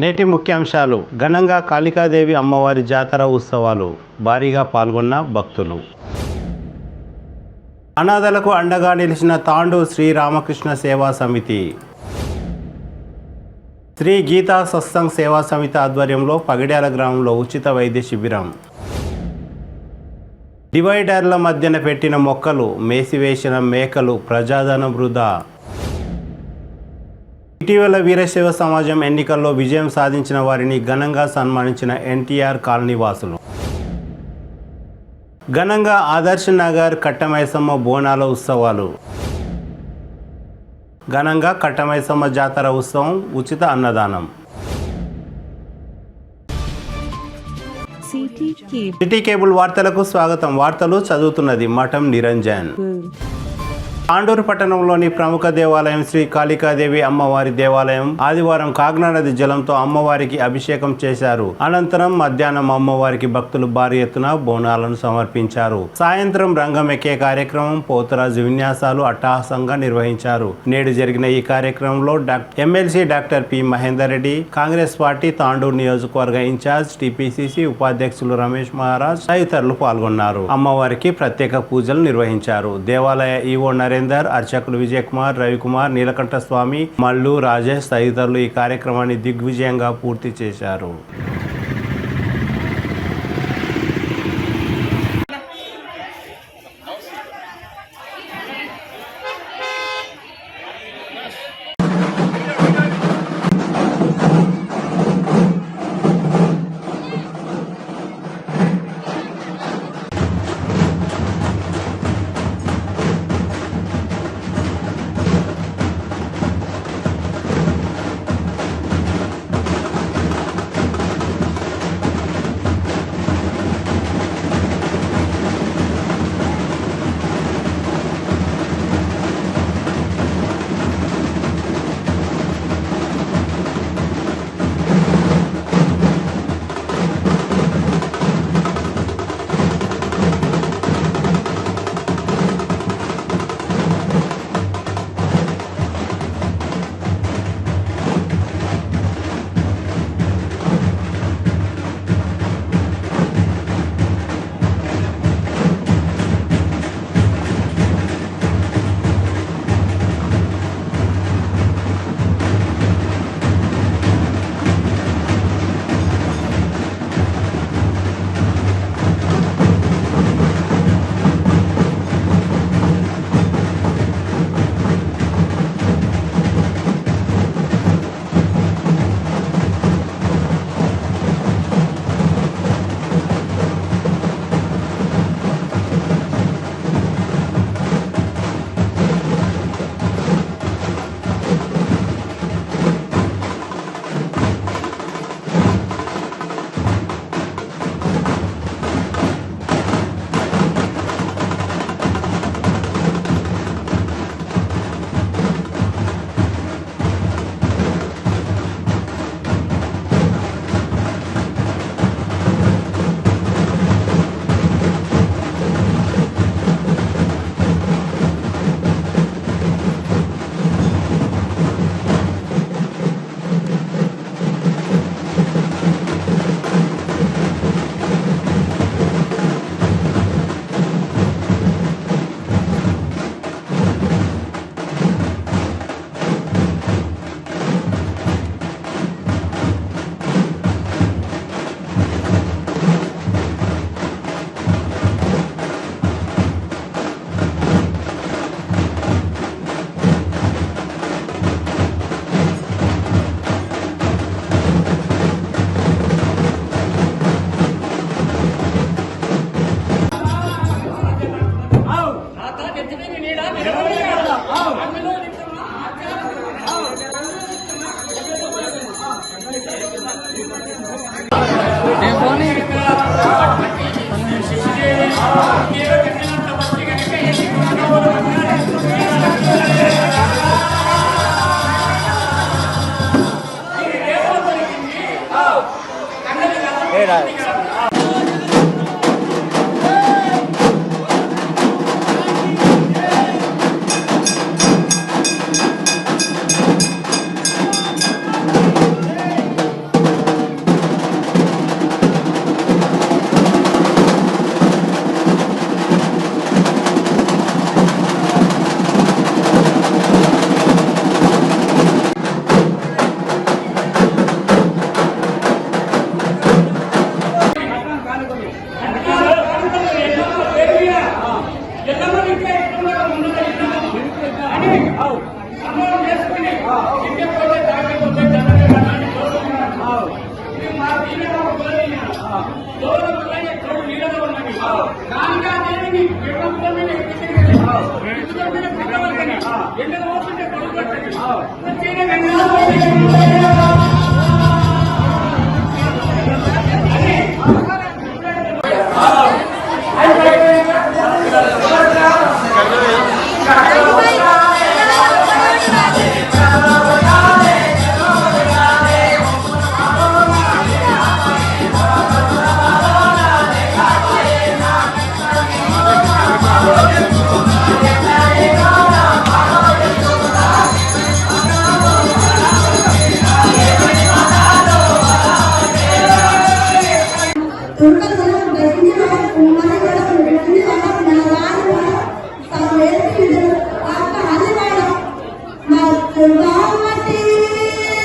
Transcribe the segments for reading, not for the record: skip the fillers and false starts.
నేటి ముఖ్యాంశాలు. ఘనంగా కాళికాదేవి అమ్మవారి జాతర ఉత్సవాలు. భారీగా పాల్గొన్న భక్తులు. అనాథలకు అండగా నిలిచిన తాండూర్ శ్రీ రామకృష్ణ సేవా సమితి. శ్రీ గీతా సత్సంగ్ సేవా సమితి ఆధ్వర్యంలో పగిడ్యాల గ్రామంలో ఉచిత వైద్య శిబిరం. డివైడర్ల మధ్యన పెట్టిన మొక్కలు మేసివేసిన మేకలు ప్రజాధనం వృధా. ఇటీవల వీరశైవ సమాజం ఎన్నికల్లో విజయం సాధించిన వారిని ఘనంగా సన్మానించిన ఎన్టీఆర్ కాలనీ వాసులు. ఘనంగా ఆదర్శ్ నగర్ కట్టమైసమ్మ బోనాల ఉత్సవాలు. ఘనంగా కట్టమైసమ్మ జాతర ఉత్సవం, ఉచిత అన్నదానం. సిటీ కేబుల్ వార్తలకు స్వాగతం. వార్తలు చదువుతున్నది మఠం నిరంజన్. తాండూరు పట్టణంలోని ప్రముఖ దేవాలయం శ్రీ కాళికాదేవి అమ్మవారి దేవాలయం ఆదివారం కాగ్నా నది జలంతో అమ్మవారికి అభిషేకం చేశారు. అనంతరం మధ్యాహ్నం అమ్మవారికి భక్తులు భారీ ఎత్తున బోనాలను సమర్పించారు. సాయంత్రం రంగం ఎక్కే కార్యక్రమం, పోతురాజు విన్యాసాలు అట్టహాసంగా నిర్వహించారు. నేడు జరిగిన ఈ కార్యక్రమంలో MLC doctor P Mahender Reddy, Congress party Tandur నియోజకవర్గ ఇన్ఛార్జ్ టిపిసిసి ఉపాధ్యక్షులు రమేష్ మహారాజ్ తదితరులు పాల్గొన్నారు. అమ్మవారికి ప్రత్యేక పూజలు నిర్వహించారు. దేవాలయ ఈవో నరేందర్, అర్చకులు విజయకుమార్, రవికుమార్, నీలకంఠ స్వామి, మల్లు, రాజేష్ తదితరులు ఈ కార్యక్రమాన్ని దిగ్విజయంగా పూర్తి చేశారు.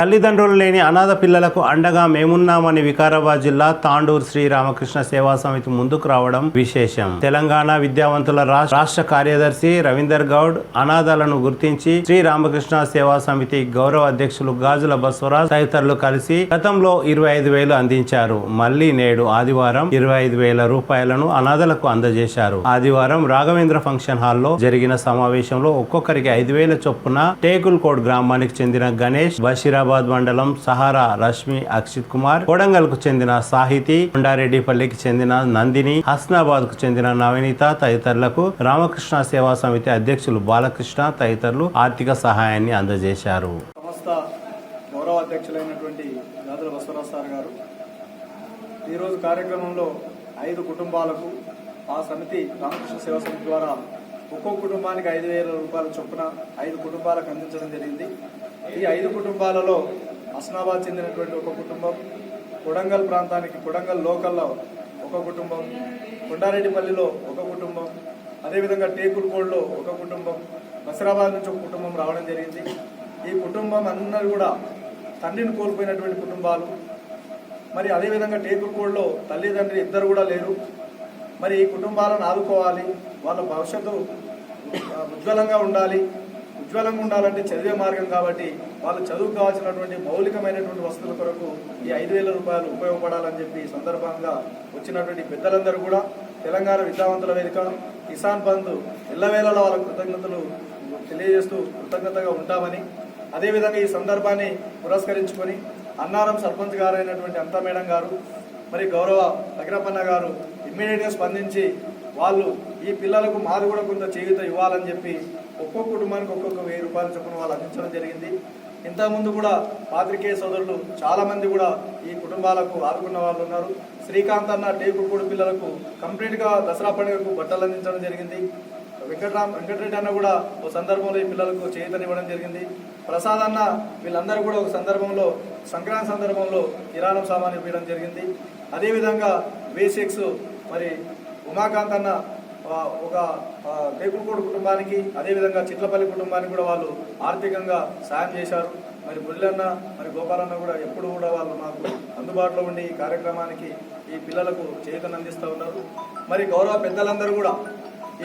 తల్లిదండ్రులు లేని అనాథ పిల్లలకు అండగా మేమున్నామని వికారాబాద్ జిల్లా తాండూరు శ్రీ రామకృష్ణ సేవా సమితి ముందుకు రావడం విశేషం. తెలంగాణ విద్యావంతుల రాష్ట్ర కార్యదర్శి రవీందర్ గౌడ్ అనాథాలను గుర్తించి శ్రీ రామకృష్ణ సేవా సమితి గౌరవ అధ్యక్షులు గాజుల బస్వరాజ్ తదితరులు కలిసి గతంలో 25,000 అందించారు. మళ్లీ నేడు ఆదివారం 25,000 రూపాయలను అనాథలకు అందజేశారు. ఆదివారం రాఘవేంద్ర ఫంక్షన్ హాల్లో జరిగిన సమావేశంలో ఒక్కొక్కరికి 5,000 చొప్పున టేకుల్కోట్ గ్రామానికి చెందిన గణేష్, బషీరాబాద్ మండలం సహారా రష్మి అక్షిత్ కుమార్, కొడంగల్ కు చెందిన సాహితి, కొండారెడ్డిపల్లికి చెందిన నందిని, హస్నాబాద్ కు చెందిన నవనీత తదితరులకు రామకృష్ణ సేవా సమితి అధ్యక్షులు బాలకృష్ణ తదితరులు ఆర్థిక సహాయాన్ని అందజేశారు. సంస్థ గౌరవ అధ్యక్షులైనటువంటి గాజుల బస్వరాజ్ సార్ గారు ఈరోజు కార్యక్రమంలో 5 కుటుంబాలకు ఆ సమితి రామకృష్ణ సేవా సమితి ద్వారా ఒక్కో కుటుంబానికి 5,000 రూపాయల చొప్పున 5 కుటుంబాలకు అందించడం జరిగింది. ఈ 5 కుటుంబాలలో హస్నాబాద్ చెందినటువంటి ఒక కుటుంబం, కొడంగల్ ప్రాంతానికి కొడంగల్ లోకల్లో ఒక కుటుంబం, కొండారెడ్డిపల్లిలో ఒక కుటుంబం, అదేవిధంగా టేకుల్కోడ్లో ఒక కుటుంబం, బసిరాబాద్ నుంచి ఒక కుటుంబం రావడం జరిగింది. ఈ కుటుంబం అందరూ కూడా తండ్రిని కోల్పోయినటువంటి కుటుంబాలు. మరి అదేవిధంగా టేకుల్కోడ్లో తల్లిదండ్రులు ఇద్దరు కూడా లేరు. మరి ఈ కుటుంబాలను ఆదుకోవాలి, వాళ్ళ భవిష్యత్తు ఉజ్వలంగా ఉండాలి. ఉజ్వలంగా ఉండాలంటే చదివే మార్గం కాబట్టి వాళ్ళు చదువు కావాల్సినటువంటి మౌలికమైనటువంటి వస్తువుల కొరకు ఈ 5,000 రూపాయలు ఉపయోగపడాలని చెప్పి సందర్భంగా వచ్చినటువంటి పెద్దలందరూ కూడా తెలంగాణ విద్యావంతుల వేదిక కిసాన్ బంధు ఎల్లవేళలా వాళ్ళ కృతజ్ఞతలు తెలియజేస్తూ కృతజ్ఞతగా ఉంటామని, అదేవిధంగా ఈ సందర్భాన్ని పురస్కరించుకొని అన్నారం సర్పంచ్ గారైనటువంటి అంతా మేడం గారు, మరి గౌరవ నగరపన్న గారు ఇమ్మీడియట్గా స్పందించి వాళ్ళు ఈ పిల్లలకు మాది కూడా కొంత చేయూత ఇవ్వాలని చెప్పి ఒక్కొక్క కుటుంబానికి ఒక్కొక్క 1,000 రూపాయల చొప్పున వాళ్ళు అందించడం జరిగింది. ఇంతకుముందు కూడా పాత్రికేయ సోదరులు చాలామంది కూడా ఈ కుటుంబాలకు ఆదుకున్న వాళ్ళు ఉన్నారు. శ్రీకాంత్ అన్న టేకుల్కోడ్ పిల్లలకు కంప్లీట్గా దసరా పండుగకు బట్టలు అందించడం జరిగింది. వెంకటరెడ్డి అన్న కూడా ఒక సందర్భంలో ఈ పిల్లలకు చేయూతనివ్వడం జరిగింది. ప్రసాద్ అన్న వీళ్ళందరూ కూడా ఒక సందర్భంలో సంక్రాంతి సందర్భంలో కిరాణం సామాన్ ఇవ్వడం జరిగింది. అదేవిధంగా V6 మరి ఉమాకాంత్ అన్న ఒక టేకుల్కోడ్ కుటుంబానికి, అదేవిధంగా చిట్లపల్లి కుటుంబానికి కూడా వాళ్ళు ఆర్థికంగా సాయం చేశారు. మరి బుల్లన్న మరి గోపాలన్న కూడా ఎప్పుడు కూడా వాళ్ళు మాకు అందుబాటులో ఉండి ఈ కార్యక్రమానికి ఈ పిల్లలకు చేయూతను అందిస్తూ ఉన్నారు. మరి గౌరవ పెద్దలందరూ కూడా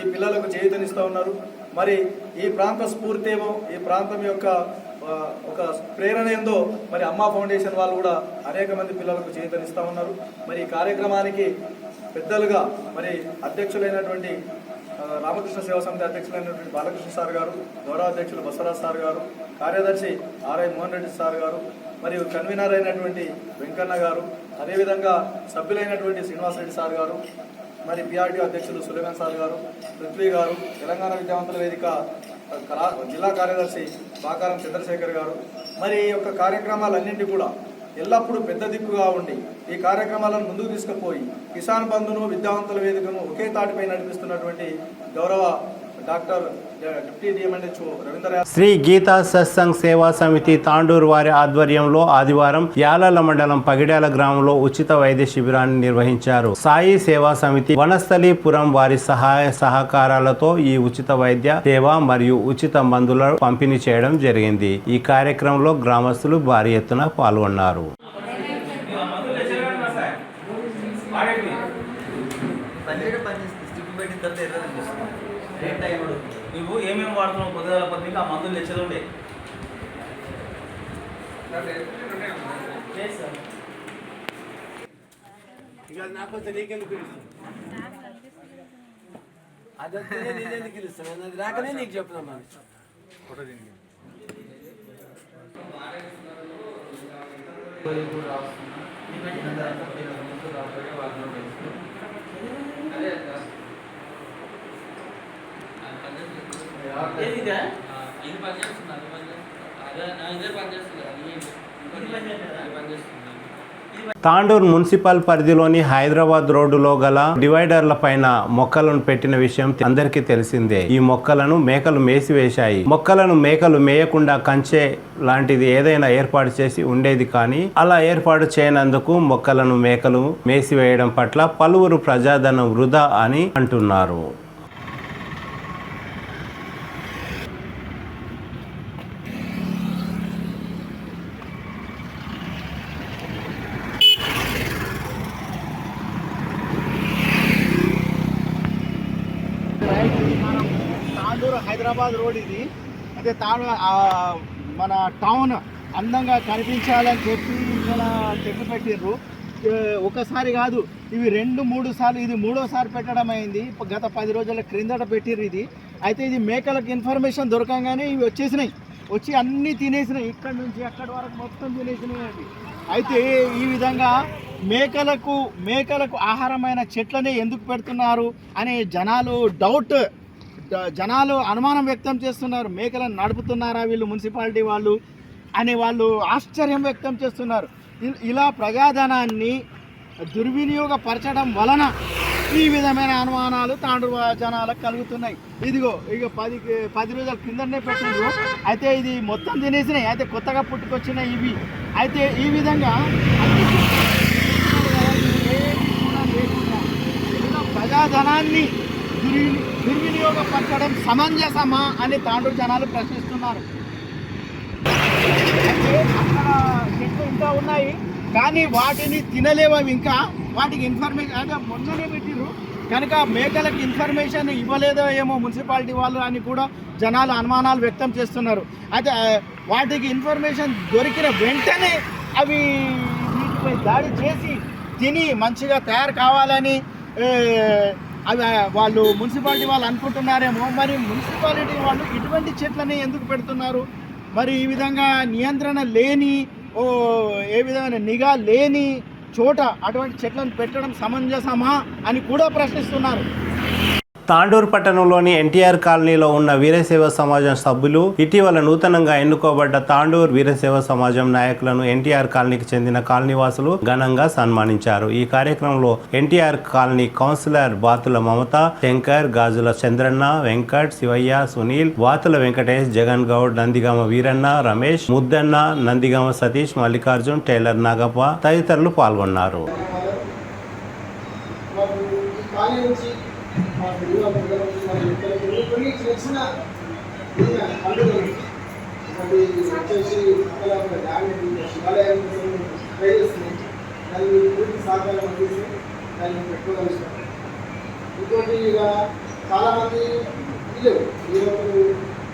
ఈ పిల్లలకు చేయూతనిస్తూ ఉన్నారు. మరి ఈ ప్రాంత స్ఫూర్తి ఏమో, ఈ ప్రాంతం యొక్క ఒక ప్రేరణ ఏందో మరి అమ్మా ఫౌండేషన్ వాళ్ళు కూడా అనేక మంది పిల్లలకు చేయూతనిస్తూ ఉన్నారు. మరి ఈ కార్యక్రమానికి పెద్దలుగా మరి అధ్యక్షులైనటువంటి రామకృష్ణ సేవా సమితి అధ్యక్షులైనటువంటి బాలకృష్ణ సార్ గారు, గౌరవ అధ్యక్షులు బసవరాజ్ సార్ గారు, కార్యదర్శి ఆర్ఐ మోహన్ రెడ్డి సార్ గారు, మరియు కన్వీనర్ అయినటువంటి వెంకన్న గారు, అదేవిధంగా సభ్యులైనటువంటి శ్రీనివాసరెడ్డి సార్ గారు, మరి పిఆర్టీ అధ్యక్షులు సులేమాన్ సార్ గారు, పృథ్వీ గారు, తెలంగాణ విద్యావంతుల వేదిక జిల్లా కార్యదర్శి బాకారం చంద్రశేఖర్ గారు, మరి ఈ యొక్క కార్యక్రమాలన్నింటి కూడా ఎల్లప్పుడూ పెద్ద దిక్కుగా ఉండి ఈ కార్యక్రమాలను ముందుకు తీసుకుపోయి కిసాన్ బంధును విద్యావంతుల వేదికను ఒకే తాటిపై నడిపిస్తున్నటువంటి గౌరవ doctor deputy DMNHO Ravindra Sri Geeta Satsang Seva Samiti Tandur వారి ఆధ్వర్యంలో ఆదివారం యాలల మండలం పగిడ్యాల గ్రామంలో ఉచిత వైద్య శిబిరాన్ని నిర్వహించారు. సాయి సేవా సమితి వనస్థలీపురం వారి సహాయ సహకారాలతో ఈ ఉచిత వైద్య సేవ మరియు ఉచిత మందుల పంపిణీ చేయడం జరిగింది. ఈ కార్యక్రమంలో గ్రామస్తులు భారీ ఎత్తున పాల్గొన్నారు. నువ్వు ఏమేమి వాడుతున్నావు పొద్దుగాల పత్రిక ఆ మందులు తెచ్చేది ఉండే నాకు అదంతా నేను ఎందుకు పిలుస్తాను, అది రాకనే నీకు చెప్తున్నాను. తాండూర్ మున్సిపల్ పరిధిలోని హైదరాబాద్ రోడ్డులో గల డివైడర్ల పైన మొక్కలను పెట్టిన విషయం అందరికీ తెలిసిందే. ఈ మొక్కలను మేకలు మేసివేశాయి. మొక్కలను మేకలు మేయకుండా కంచె లాంటిది ఏదైనా ఏర్పాటు చేసి ఉండేది, కానీ అలా ఏర్పాటు చేయనందుకు మొక్కలను మేకలు మేసివేయడం పట్ల పలువురు ప్రజాధనం వృధా అని అంటున్నారు. తాండూరు హైదరాబాద్ రోడ్ ఇది. అదే మన టౌన్ అందంగా కనిపించాలని చెప్పి ఇక్కడ చెట్టు పెట్టిర్రు. ఒకసారి కాదు, ఇవి 2-3 సార్లు, ఇది 3వ సారి పెట్టడం అయింది. గత 10 రోజుల క్రిందట పెట్టిర్రు ఇది. అయితే ఇది మేకలకు ఇన్ఫర్మేషన్ దొరకంగానే ఇవి వచ్చేసినాయి, వచ్చి అన్నీ తినేసినాయి, ఇక్కడ నుంచి అక్కడి వరకు మొత్తం తినేసినాయి అవి. అయితే ఈ విధంగా మేకలకు ఆహారమైన చెట్లనే ఎందుకు పెడుతున్నారు అనే జనాలు అనుమానం వ్యక్తం చేస్తున్నారు. మేకలను నడుపుతున్నారా వీళ్ళు మున్సిపాలిటీ వాళ్ళు అని వాళ్ళు ఆశ్చర్యం వ్యక్తం చేస్తున్నారు. ఇలా ప్రజాధనాన్ని దుర్వినియోగపరచడం వలన ఈ విధమైన అనుమానాలు తాండూరు జనాలకు కలుగుతున్నాయి. ఇదిగో ఇక 10 రోజుల కిందనే పెట్టిండ్రు. అయితే ఇది మొత్తం తినేసినాయి. అయితే కొత్తగా పుట్టుకొచ్చినాయి ఇవి. అయితే ఈ విధంగా ప్రజాధనాన్ని దుర్వినియోగపరచడం సమంజసమా అని తాండూరు జనాలు ప్రశ్నిస్తున్నారు. అయితే అక్కడ చెట్లు ఇంకా ఉన్నాయి, కానీ వాటిని తినలేవు అవి. ఇంకా వాటికి ఇన్ఫర్మేషన్ అంటే మొన్ననే పెట్టిరు కనుక మేకలకు ఇన్ఫర్మేషన్ ఇవ్వలేదో ఏమో మున్సిపాలిటీ వాళ్ళు అని కూడా జనాలు అనుమానాలు వ్యక్తం చేస్తున్నారు. అయితే వాటికి ఇన్ఫర్మేషన్ దొరికిన వెంటనే అవి వీటిపై దాడి చేసి తిని మంచిగా తయారు కావాలని అవి వాళ్ళు మున్సిపాలిటీ వాళ్ళు అనుకుంటున్నారేమో. మరి మున్సిపాలిటీ వాళ్ళు ఇటువంటి చెట్లని ఎందుకు పెడుతున్నారు? మరి ఈ విధంగా నియంత్రణ లేని ఏ విధమైన నిఘా లేని చోట అటువంటి చెట్లను పెట్టడం సమంజసమా అని కూడా ప్రశ్నిస్తున్నారు. తాండూరు పట్టణంలోని ఎన్టీఆర్ కాలనీలో ఉన్న వీరశైవ సమాజం సభ్యులు ఇటీవల నూతనంగా ఎన్నుకోబడ్డ తాండూరు వీరశైవ సమాజం నాయకులను ఎన్టీఆర్ కాలనీకి చెందిన కాలనీవాసులు ఘనంగా సన్మానించారు. ఈ కార్యక్రమంలో ఎన్టీఆర్ కాలనీ కౌన్సిలర్ బాతుల మమత, శంకర్, గాజుల చంద్రన్న, వెంకట్, శివయ్య, సునీల్, బాతుల వెంకటేష్, జగన్ గౌడ్, నందిగామ వీరన్న, రమేష్, ముద్దన్న, నందిగామ సతీష్, మల్లికార్జున్, టైలర్ నాగప్ప తదితరులు పాల్గొన్నారు. కొన్ని చేసిన పండుగలు వచ్చేసి శివాలయం ట్రై చేస్తున్నాయి. దాన్ని పూర్తి సహకారం అందిస్తే దాన్ని పెట్టుకోగలుగుతాం. ఇంకోటి ఇక చాలామంది లేవు,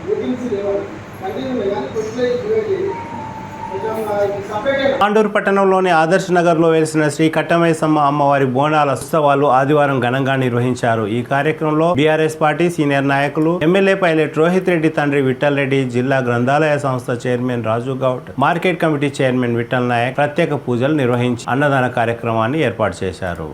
మీటింగ్స్ లేవు, కంటిన్యూ కానీ కొద్దిగా డివైడ్ చేయాలి. తాండూరు పట్టణంలోని ఆదర్శ్ నగర్లో వెలిసిన శ్రీ కట్టమైసమ్మ అమ్మవారి బోనాల ఉత్సవాలు ఆదివారం ఘనంగా నిర్వహించారు. ఈ కార్యక్రమంలో బీఆర్ఎస్ పార్టీ సీనియర్ నాయకులు, ఎమ్మెల్యే పైలట్ రోహిత్ రెడ్డి తండ్రి విఠల్ రెడ్డి, జిల్లా గ్రంథాలయ సంస్థ chairman Raju Goud, market committee chairman Vittal Naik ప్రత్యేక పూజలు నిర్వహించి అన్నదాన కార్యక్రమాన్ని ఏర్పాటు చేశారు.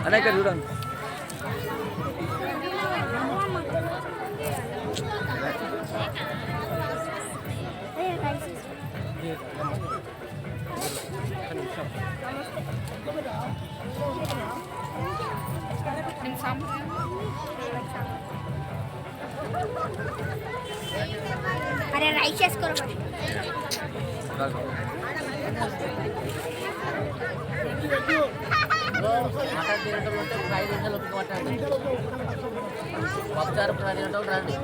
అన్న ఇక్కడ చూడండి. अरे राइस करो ఒకసారి 10 గంటలు రండి.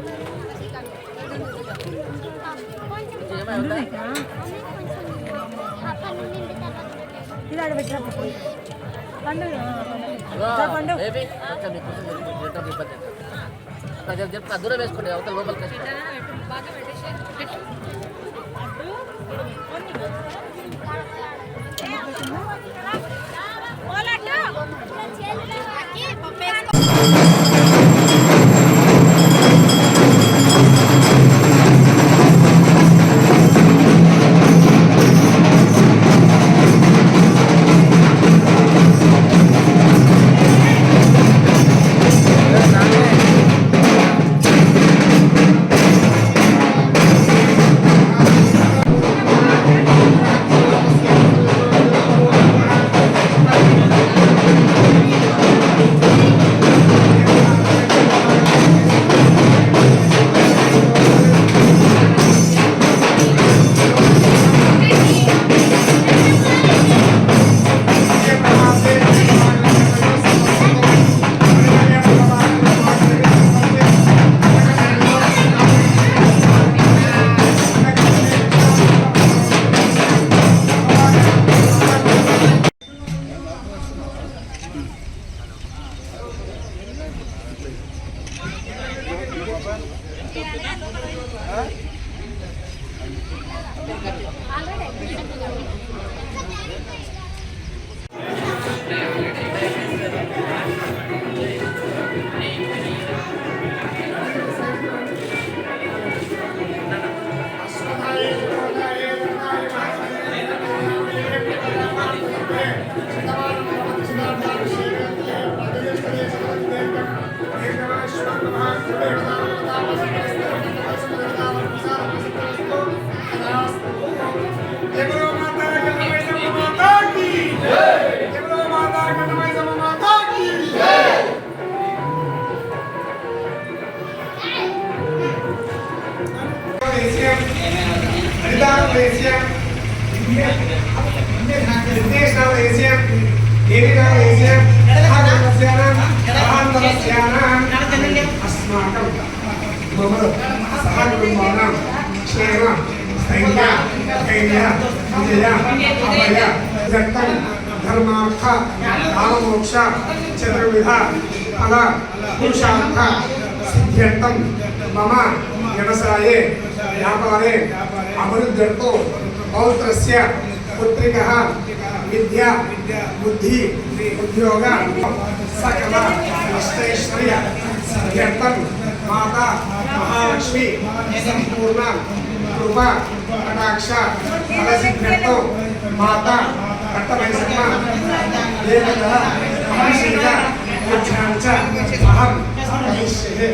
చెప్తా దూరం వేసుకోండి అవతల లోపలికి धर्मार्थ काममोक्ष चतुर्विध फल पुरुषार्थ सिद्ध्यर्थं मम व्यवसाये व्यापारे अभिवृद्ध्यर्थो पौत्रस्य पुत्रिकः विद्या बुद्धि उद्योग सकल अष्टैश्वर्य सिद्ध्यर्थं माता महालक्ष्मी संपूर्ण कृपा कटाक्ष फलसिद्ध्यर्थो माता कट्टवैसम्मा देवतः अभिषेक पूज्यां च अहं करिष्ये।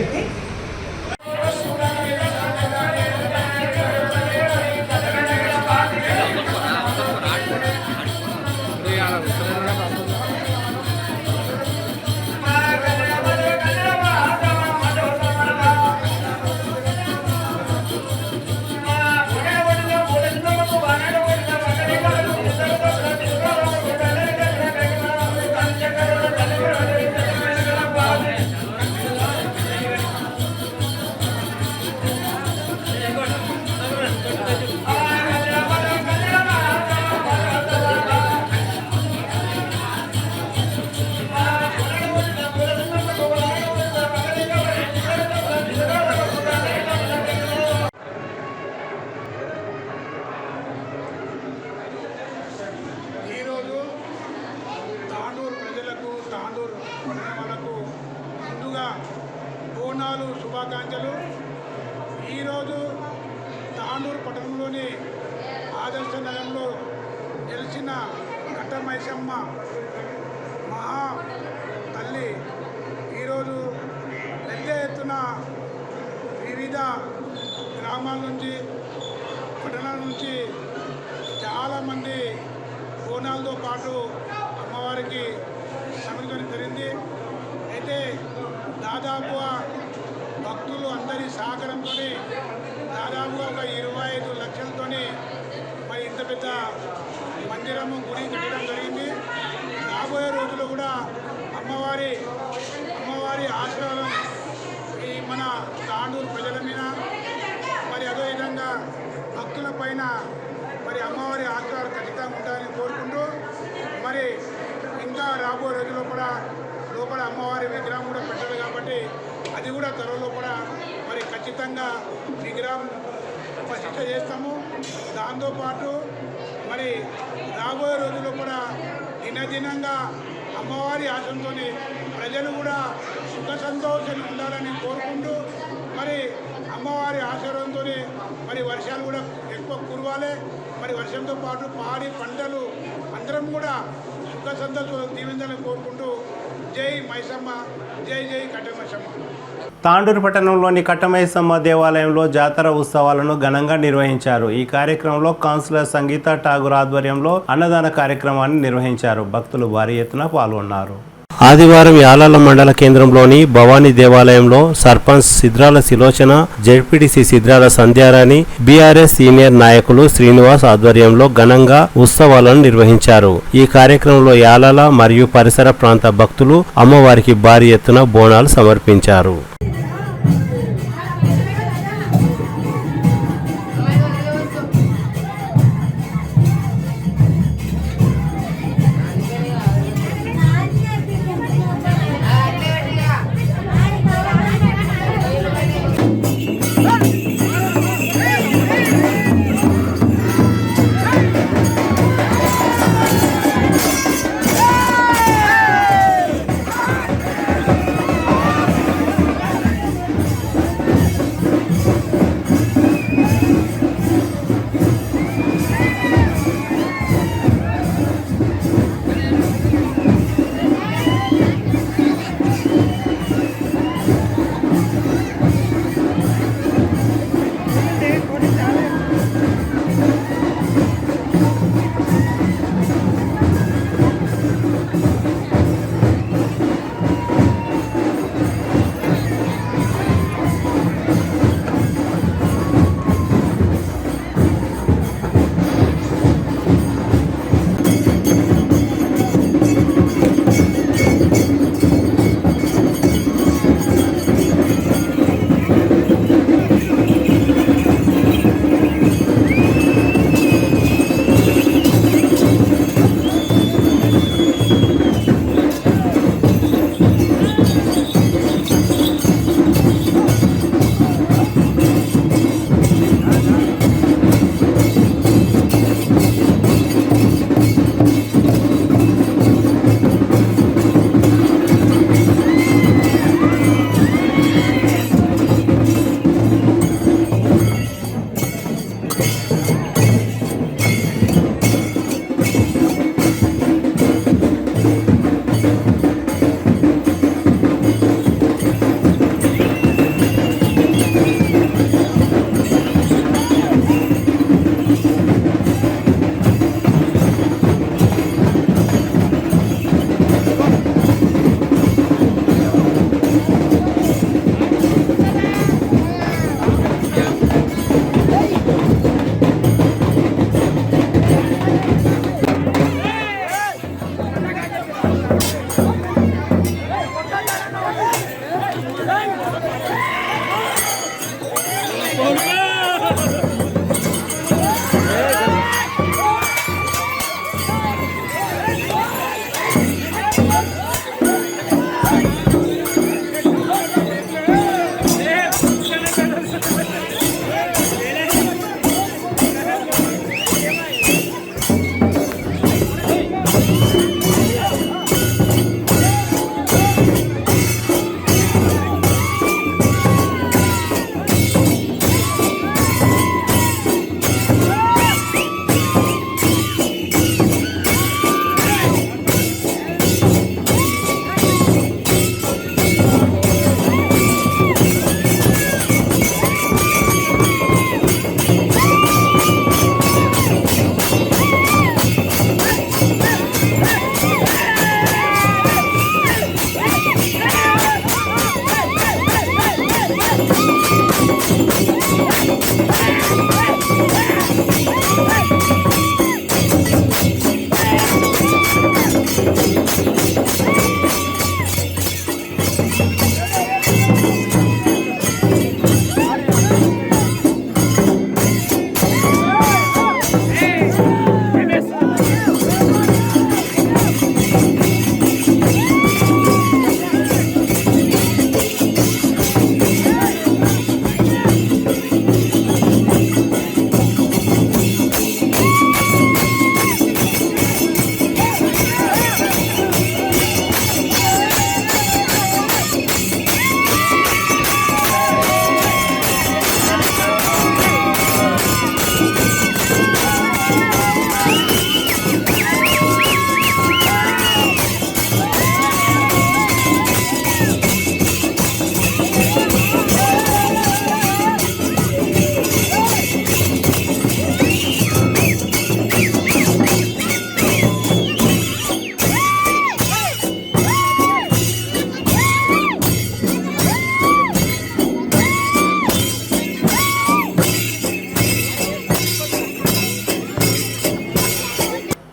బోనాలు శుభాకాంక్షలు. ఈరోజు తాండూరు పట్టణంలోని ఆదర్శ నగరంలో నిలిచిన కట్టమైసమ్మ మహా తల్లి ఈరోజు పెద్ద ఎత్తున వివిధ గ్రామాల నుంచి పట్టణాల నుంచి చాలామంది బోనాలతో పాటు అమ్మవారికి సమర్పించడం జరిగింది. అయితే దాదాపుగా భక్తులు అందరి సహకారంతో దాదాపుగా ఒక 25 లక్షలతో మరి ఇంత పెద్ద మందిరము గుడి కట్టడం జరిగింది. రాబోయే రోజుల్లో కూడా అమ్మవారి ఆశీర్వాదం ఈ మన తాండూరు ప్రజల మీద మరి అదేవిధంగా భక్తుల పైన మరి అమ్మవారి ఆశీర్వాదం ఖచ్చితంగా ఉండాలని కోరుకుంటూ మరి ఇంకా రాబోయే రోజుల్లో కూడా లోపల అమ్మవారి విగ్రహం కూడా పెట్టాలి కాబట్టి అది కూడా త్వరలో కూడా మరి ఖచ్చితంగా విగ్రహం ప్రతిష్ఠ చేస్తాము. దాంతోపాటు మరి రాబోయే రోజుల్లో కూడా దినదినంగా అమ్మవారి ఆశంతో ప్రజలు కూడా సుఖ సంతోషాలు ఉండాలని కోరుకుంటూ మరి అమ్మవారి ఆశీర్వాదంతో మరి వర్షాలు కూడా ఎక్కువ కురవాలి. మరి వర్షంతో పాటు పాడి పంటలు అందరం కూడా సుఖ సంతోషాలు దీవించాలని కోరుకుంటూ జై మైసమ్మ, జై జై కట్టమైసమ్మ. తాండూరు పట్టణంలోని కట్టమైసమ్మ దేవాలయంలో జాతర ఉత్సవాలను ఘనంగా నిర్వహించారు. ఈ కార్యక్రమంలో కౌన్సిలర్ సంగీత ఠాగూర్ ఆధ్వర్యంలో అన్నదాన కార్యక్రమాన్ని నిర్వహించారు. భక్తులు భారీ ఎత్తున పాల్గొన్నారు. ఆదివారం యాలాల మండల కేంద్రంలోని భవానీ దేవాలయంలో సర్పంచ్ సిద్రాల శిలోచన, జెడ్పీటీసీ సిద్రాల సంధ్యారాణి, బీఆర్ఎస్ సీనియర్ నాయకులు శ్రీనివాస్ ఆధ్వర్యంలో ఘనంగా ఉత్సవాలను నిర్వహించారు. ఈ కార్యక్రమంలో యాలాల మరియు పరిసర ప్రాంత భక్తులు అమ్మవారికి భారీ ఎత్తున బోనాలు సమర్పించారు.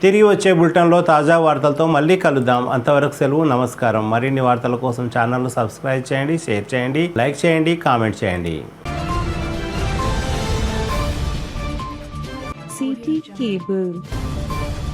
తిరిగి వచ్చే బులెటిన్లో తాజా వార్తలతో మళ్ళీ కలుద్దాం. అంతవరకు సెలవు, నమస్కారం. మరిన్ని వార్తల కోసం ఛానల్ను సబ్స్క్రైబ్ చేయండి, షేర్ చేయండి, లైక్ చేయండి, కామెంట్ చేయండి. CT Cable.